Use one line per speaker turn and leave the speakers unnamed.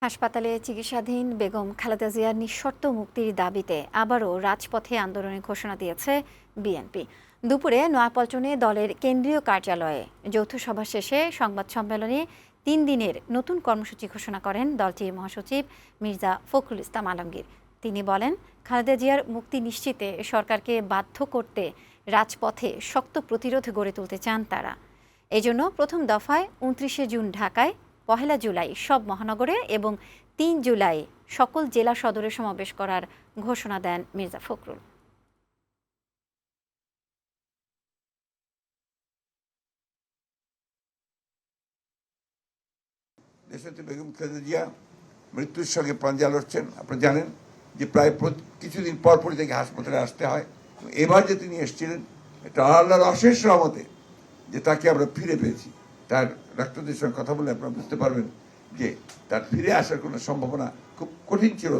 হাসপাতালে চিকিৎসাধীন বেগম খালেদা জিয়ার নিঃশর্ত মুক্তির দাবিতে আবারও রাজপথে আন্দোলনের ঘোষণা দিয়েছে বিএনপি। দুপুরে নয়াপল্টনে দলের কেন্দ্রীয় কার্যালয়ে যৌথ সভা শেষে সংবাদ সম্মেলনে ৩ দিনের নতুন কর্মসূচি ঘোষণা করেন দলটির মহাসচিব মির্জা ফখরুল ইসলাম আলমগীর। তিনি বলেন, খালেদা জিয়ার মুক্তি নিশ্চিতে সরকারকে বাধ্য করতে রাজপথে শক্ত প্রতিরোধ গড়ে তুলতে চান তারা। এজন্য প্রথম দফায় ২৯ জুন ঢাকায়, ১ জুলাই সব মহানগরে এবং ৩ জুলাই সকল জেলা সদরে সমাবেশ করার ঘোষণা দেন মির্জা ফখরুল।
দেশনেত্রী বেগম খালেদা জিয়া মৃত্যুর সঙ্গে পাঞ্জা লড়ছেন। আপনারা জানেন যে প্রায় কিছুদিন পরপরই তাকে হাসপাতালে আসতে হয়। এবার যে তিনি এসেছিলেন, এটা আল্লাহর অশেষ রহমতে যে তাকে আমরা ফিরে পেয়েছি। তার ডাক্তারদের সঙ্গে কথা বলে আপনারা বুঝতে পারবেন যে তার ফিরে আসার কোনো সম্ভাবনা খুব কঠিন ছিল।